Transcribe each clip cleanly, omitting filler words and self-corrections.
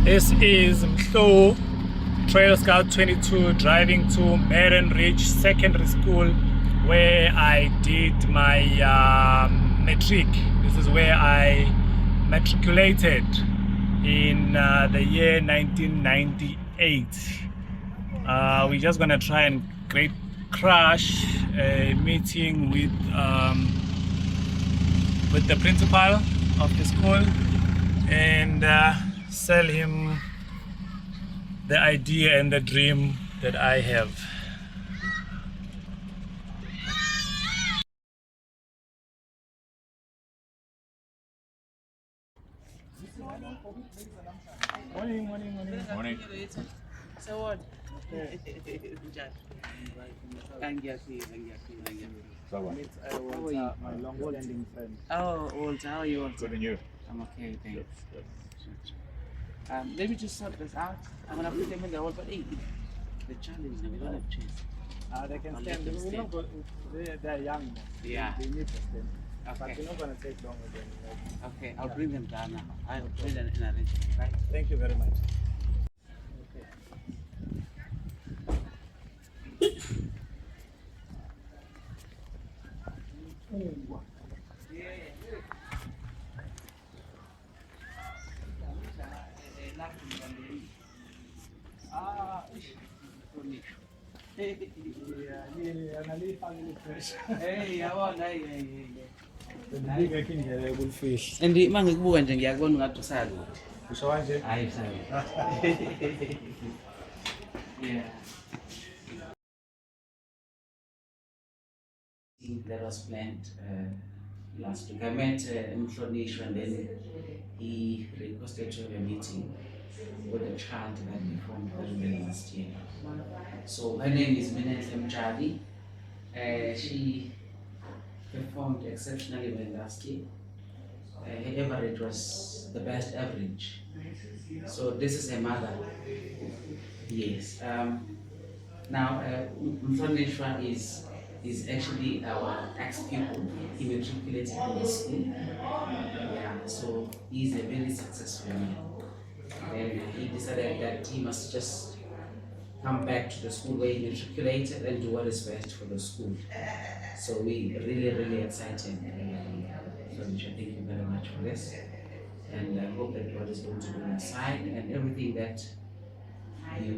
This is Mhlo, Trail Scout 22, driving to Marin Ridge Secondary School, where I did my matric. This is where I matriculated in the year 1998. We're just gonna try and crash a meeting with the principal of the school and sell him the idea and the dream that I have. Morning. So what? My long-standing friend. Oh, Walter, how are you, Walter? Good and you? I'm okay, thanks. Let me just sort this out. I'm gonna put them in the hall, but hey, the challenge now, we don't have chairs. They can I'll stand. let them stand. They're young. Yeah. They need to stand. But Okay. we're not going to take long again. Okay, I'll bring them down now. I'll put them in arrangement, right? Thank you very much. Hey, yabona, hey. Fish. And uma ngikubuka nje ngiyakubona ungathi usaluthi. Usho kanje? Hayi usaluthi. Yeah. That was planned last week. I met Mhlonishwa and then he requested to have a meeting with a child that we formed very well last year. So her name is Minenhle Mjali. She performed exceptionally well last year. Her average was the best average. So this is her mother. Yes. Now, Mhlonishwa is actually our ex-pupil. He matriculated in the school. Yeah, so he's a very successful man. And he decided that he must just come back to the school where he matriculated and do what is best for the school. So we really excited. So thank you very much for this. And I hope that God is going to be on your side and everything that you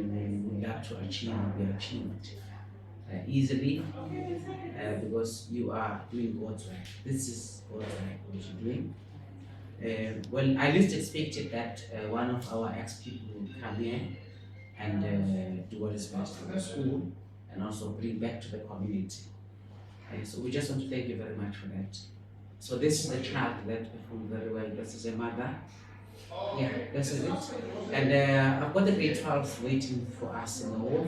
would like to achieve will be achieved easily because you are doing God's work. This is God's work, what you're doing. Well, I least expected that one of our ex-people would come here and do what is best for the school and also bring back to the community. So we just want to thank you very much for that. So this is the child that performed very well. This is a mother. Yeah, this is it. And I've got the grade 12 waiting for us in the hall.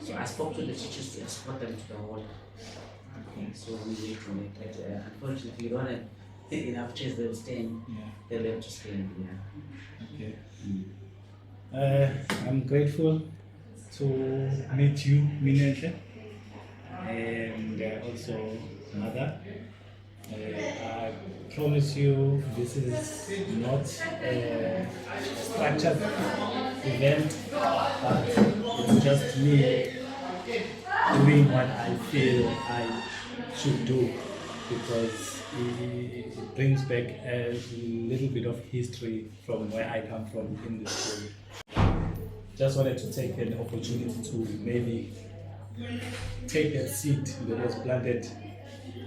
So I spoke to the teachers to escort them to the hall. Okay, so we wait for it. But unfortunately, we don't have enough chairs. They'll stand. Yeah. They'll have to stand. Yeah. Okay. I'm grateful to meet you, Minenhle, and also mother. I promise you this is not a structured event, but it's just me doing what I feel I should do because it brings back a little bit of history from where I come from in the school. Just wanted to take an opportunity to maybe take that seed that was planted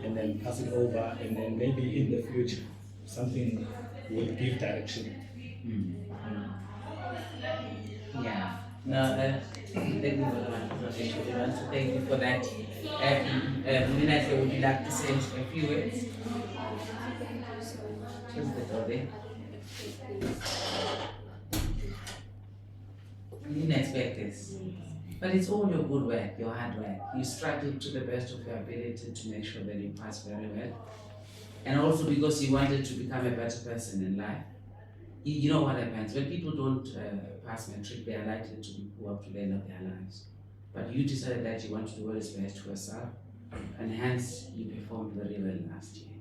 and then pass it over, and then maybe in the future something will give direction. Yeah. No, thank you very much. We want to thank you for that. Minenhle, would you like to say a few words? Close the door there. You didn't expect this. But it's all your good work, your hard work. You struggled to the best of your ability to make sure that you pass very well. And also because you wanted to become a better person in life. You know what happens when people don't pass matric, they are likely to be poor up to the end of their lives. But you decided that you want to do what is best for yourself, and hence you performed very well last year.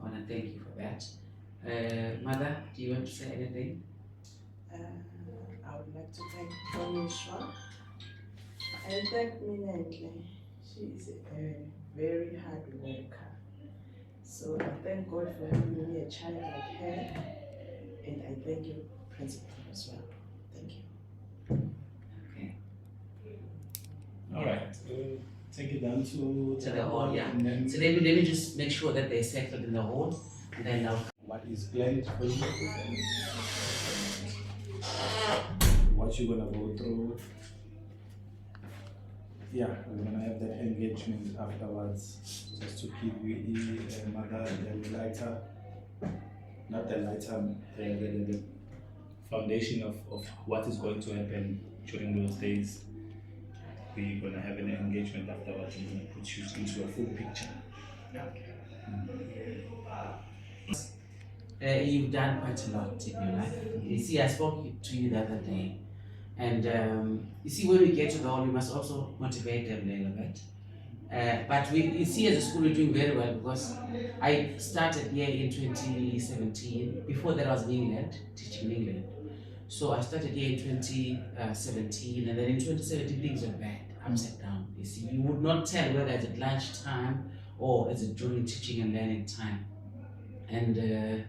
I want to thank you for that. Mother, do you want to say anything? to thank Onishwa and thank Minentle. She is a very hard worker. So I thank God for giving me a child like her, and I thank you, Principal, as well. Thank you. Okay. All right. Take it down to To the hall, yeah. and then So let me just make sure that they're settled in the hall, and then I'll. what is planned for you, what you're gonna go through. Yeah, we're gonna have that engagement afterwards, just to give you the lighter, not the lighter, the foundation of what is going to happen during those days. We're gonna have an engagement afterwards and gonna put you into a full picture. You've done quite a lot in your life. You see, I spoke to you the other day, and you see, when we get to the hall, we must also motivate them a little bit. But you see, as a school, we're doing very well because I started here in 2017. Before that, I was in England, teaching in England. So I started here in 2017, and then in 2017 things were bad, upside down. You see, you would not tell whether it's at lunchtime or is it during teaching and learning time. And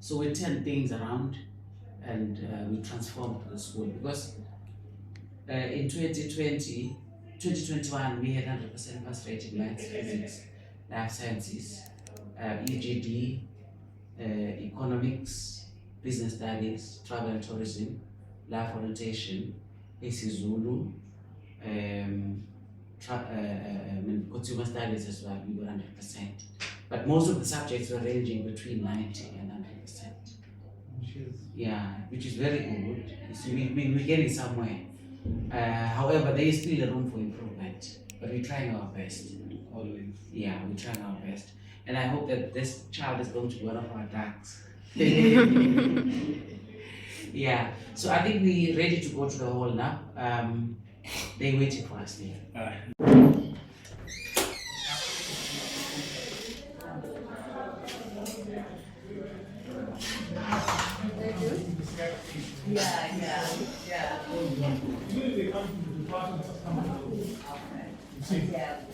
so we turned things around, and we transformed the school because in 2021 we had 100% pass rate in maths, physics, life sciences, EGD, economics, business studies, travel and tourism, life orientation, isiZulu, consumer studies as well. We were 100%. But most of the subjects were ranging between 90 and 100%. Yeah, which is very good. You see, we're getting somewhere. However, there is still a room for improvement, but we're trying our best. Always. Yeah, we're trying our best. And I hope that this child is going to be one of our ducks. Yeah, so I think we're ready to go to the hall now. They're waiting for us there.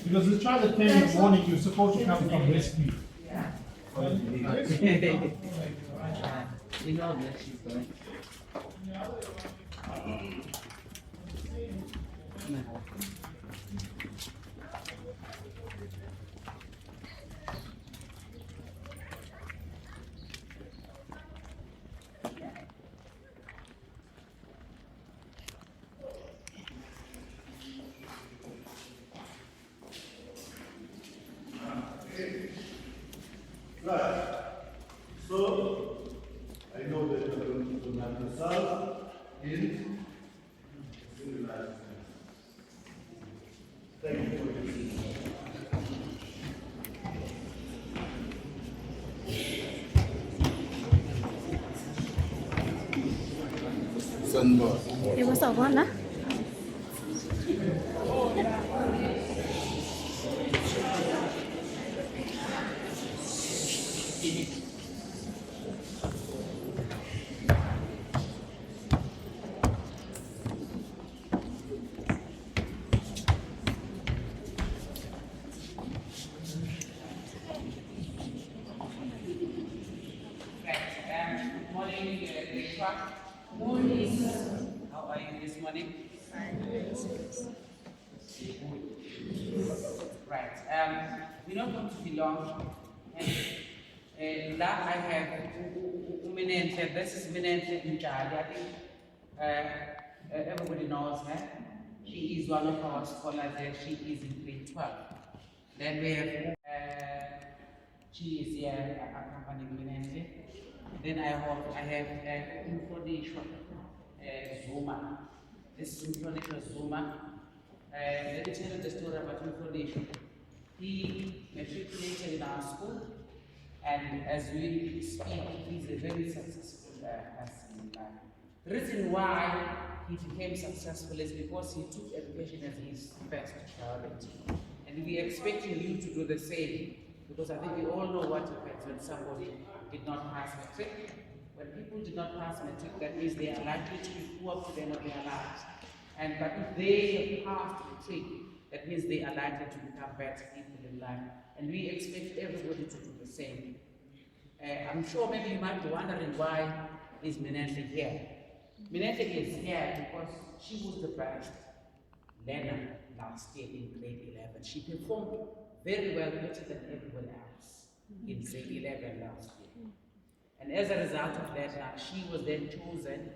Because the child that came in the morning, you're supposed to come from rescue. We know that she's going. Right. So, I know that you're going to have yourself in civilized. Thank you for your Sunburst. It was a one, huh? Morning, morning. How are you this morning? Right. We're not going to be long. And that I have Minentle. This is Minentle Njali. I think everybody knows her. She is one of our scholars and she is in grade 12. Then we have she is here accompanying Minentle. Then I have Mfundishwa Zuma. This is Mfundishwa Zuma. Let me tell you the story about Mfundishwa. He matriculated in our school, and as we speak, he's a very successful person in life. The reason why he became successful is because he took education as his first priority. And we are expecting you to do the same, because I think we all know what happens when somebody did not pass matric. When people people did not pass matric, that means they are likely to be poor to the end of their lives. But if they have passed matric, that means they are likely to become better people in life. And we expect everybody to do the same. I'm sure maybe you might be wondering why is Minenhle here. Minenhle is here because she was the best learner last year in grade 11. She performed very well, better than everyone else in grade 11 last year. And as a result of that, she was then chosen.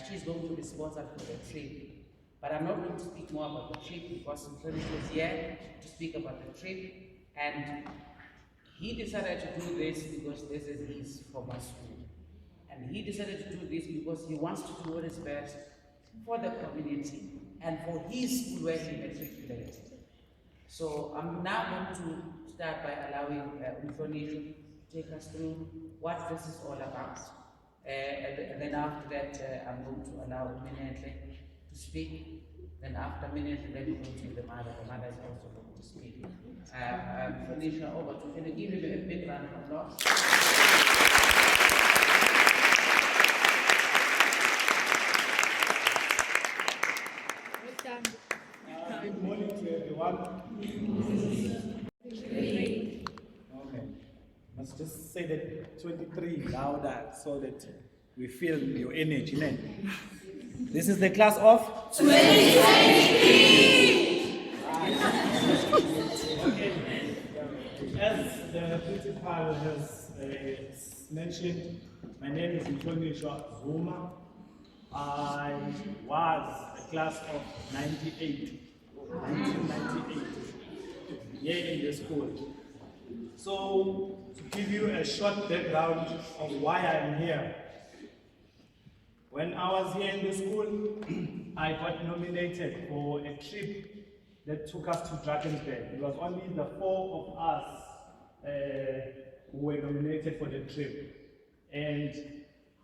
She's going to be sponsored for the trip. But I'm not going to speak more about the trip because Mthonish was here to speak about the trip. And he decided to do this because this is his former school. And he decided to do this because he wants to do what is best for the community and for his school where he matriculated. So I'm now going to start by allowing Mthonish to take us through what this is all about. And then after that, I'm going to allow Minenhle to speak. Then after Minenhle, then we go to the mother. The mother is also going to speak. Mthonish, over to you. Can you give him a big round of applause? Good morning to everyone. Okay. Let's just say that 23 louder so that we feel your energy. Then. This is the class of 2023. Okay. As the principal has mentioned, my name is Mthonish Zuma. I was a class of 98, 1998, here in the school. So, to give you a short background of why I'm here. When I was here in the school, I got nominated for a trip that took us to Drakensberg. It was only the 4 of us who were nominated for the trip. And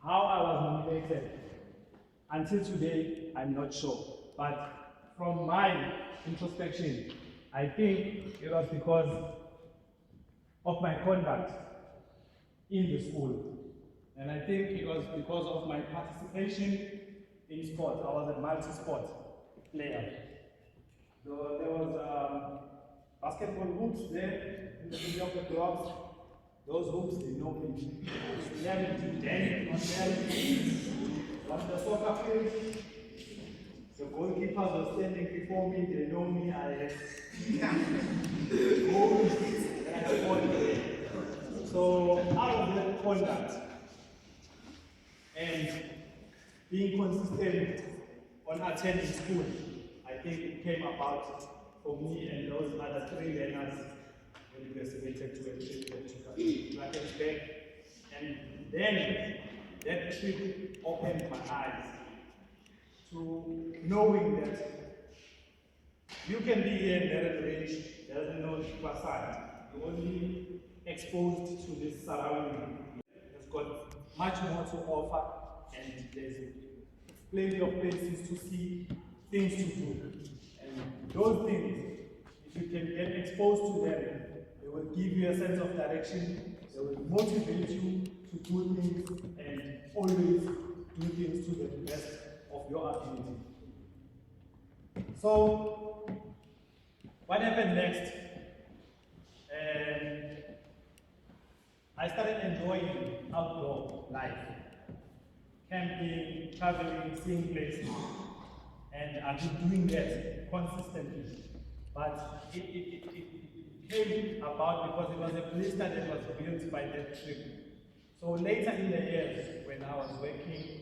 how I was nominated, until today, I'm not sure. But from my introspection, I think it was because of my conduct in the school. And I think it was because of my participation in sport. I was a multi-sport player. There was basketball hoops there in the middle of the blocks. Those hoops, they know me. Learning to dance on them. On the soccer field, the goalkeepers were standing before me, they know me, I had goals and I scored. So out of that conduct and being consistent on attending school, I think it came about for me and those other 3 learners when we were submitted to a trip that took us to Drakensberg. And then that trip opened my eyes to knowing that you can be here in Darren Range, there's no facade. You're only exposed to this surrounding. It's got much more to offer, and there's plenty of places to see, things to do. And those things, if you can get exposed to them, they will give you a sense of direction, they will motivate you to do things and always do things to the best of your ability. So, what happened next? I started enjoying outdoor life, camping, traveling, seeing places, and I've been doing that consistently. But it came about because it was a blister that was built by that trip. So later in the years, when I was working,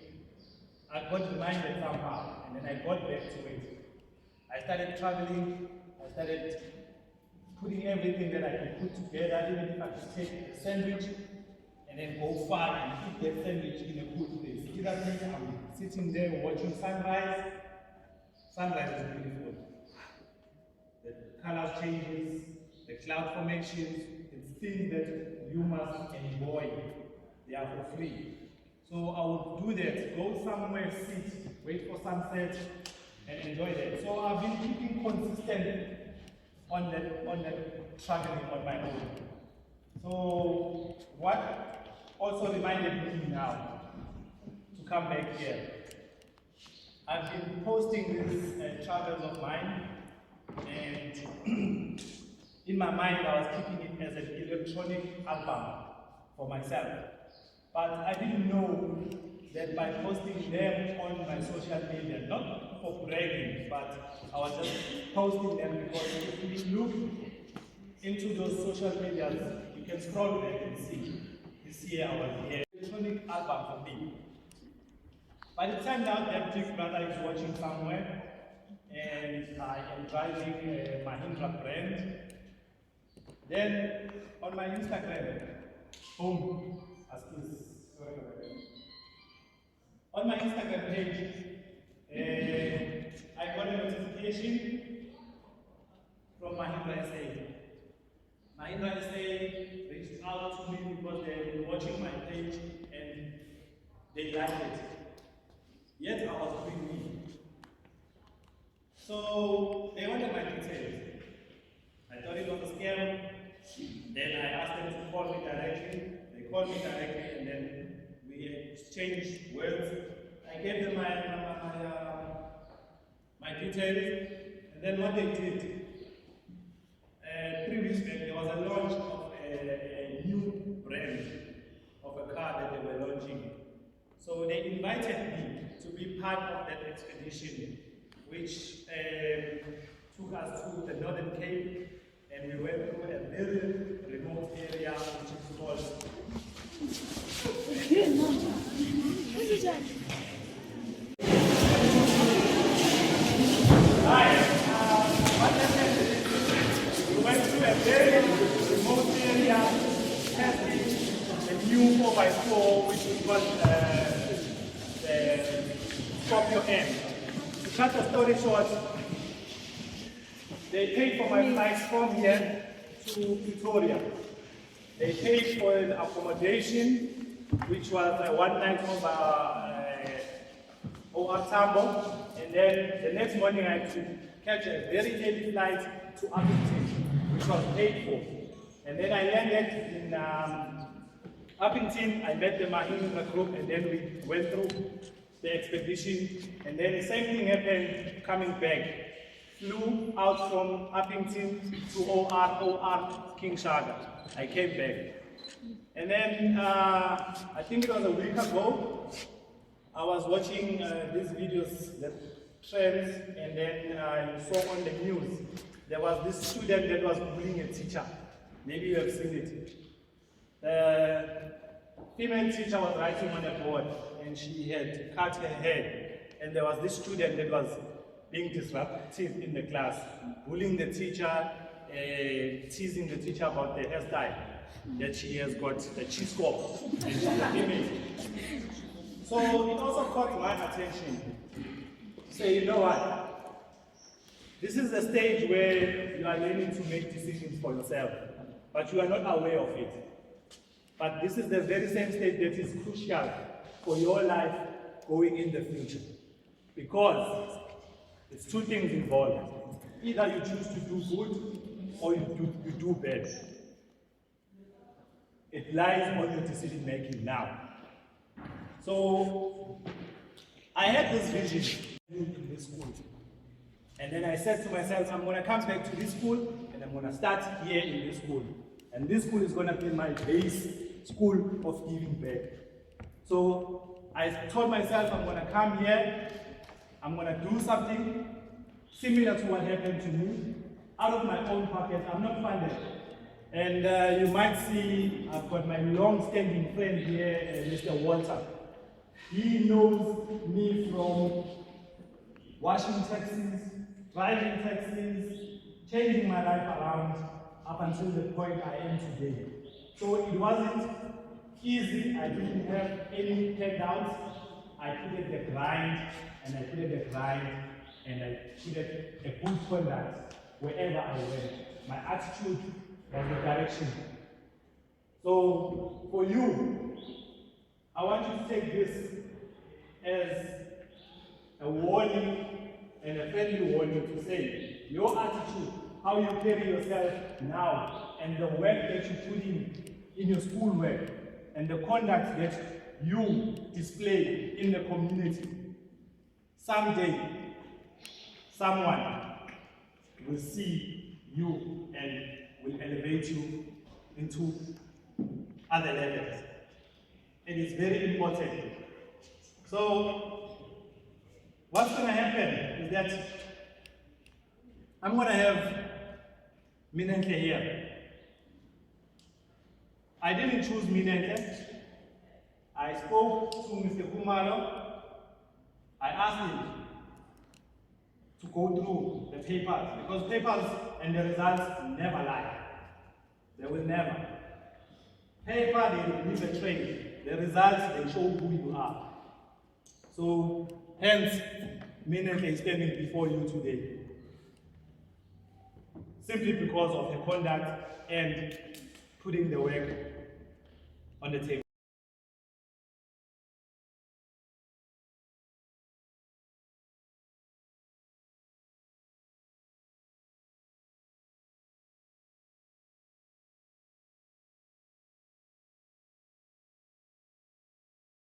I got reminded somehow, and then I got back to it. I started traveling, I started putting everything that I could put together, even if I could take a sandwich and then go far and eat that sandwich in a good place. Either way, I'm sitting there watching sunrise. Sunrise is beautiful. The color changes, the cloud formations, it's things that you must enjoy. They are for free. So I would do that, go somewhere, sit, wait for sunset, and enjoy that. So I've been keeping consistent on that traveling on my own. So what also reminded me now come back here. I've been posting these travels of mine, and in my mind I was keeping it as an electronic album for myself. But I didn't know that by posting them on my social media, not for bragging, but I was just posting them because if you look into those social medias, you can scroll back and see. This year I was here. Electronic album for me. By the time now that big brother is watching somewhere, and I am driving a Mahindra brand, then on my Instagram, boom, on my Instagram page, I got a notification from Mahindra SA. Mahindra SA reached out to me because they were watching my page and they liked it. Yet I was doing me. So they wanted my details. I thought it was a scam. Then I asked them to call me directly. They called me directly and then we exchanged words. I gave them my details, and then what they did, 3 weeks back, there was a launch of a new brand of a car that they were launching. So they invited me to be part of that expedition, which took us to the Northern Cape, and we went through a very remote area which is called we went through a very remote area testing the new 4x4 which is called the Scorpio M. To cut the story short, they paid for my flights from here to Pretoria. They paid for the accommodation, which was a 1 night over Tambo, and then the next morning I had to catch a very early flight to Appington, which was paid for. And then I landed in Appington. I met the Mahindra group, and then we went through the expedition, and then the same thing happened coming back. Flew out from Appington to OR King Shaka. I came back. And then, I think it was a week ago, I was watching these videos, the trends, and then I saw on the news, there was this student that was bullying a teacher. Maybe you have seen it. The female teacher was writing on a board, and she had cut her hair. And there was this student that was being disruptive in the class, bullying the teacher, teasing the teacher about the hairstyle that she has got a cheese score and she's a female. So it also caught my attention. Say, you know what? This is the stage where you are learning to make decisions for yourself, but you are not aware of it. But this is the very same stage that is crucial for your life going in the future. Because it's two things involved. Either you choose to do good or you do bad. It lies on your decision making now. So I had this vision in this school. And then I said to myself, I'm going to come back to this school and I'm going to start here in this school. And this school is going to be my base school of giving back. So I told myself I'm going to come here, I'm going to do something similar to what happened to me, out of my own pocket. I'm not funded. And you might see I've got my long-standing friend here, Mr. Walter. He knows me from washing taxis, driving taxis, changing my life around up until the point I am today. So it wasn't easy. I didn't have any handouts. I put it the grind, and I put it the grind, and I put it a good conduct wherever I went. My attitude was the direction. So for you, I want you to take this as a warning and a friendly warning to say your attitude, how you carry yourself now, and the work that you put in your schoolwork, and the conduct that you display in the community, someday someone will see you and will elevate you into other levels. It is very important. So, what's going to happen is that I'm going to have Minenhle here. I didn't choose Minenhle. I spoke to Mr. Kumaro. I asked him to go through the papers, because papers and the results never lie. They will never. Paper, they leave a trail. The results, they show who you are. So, hence, Minenhle is standing before you today. Simply because of her conduct and putting the work on the table.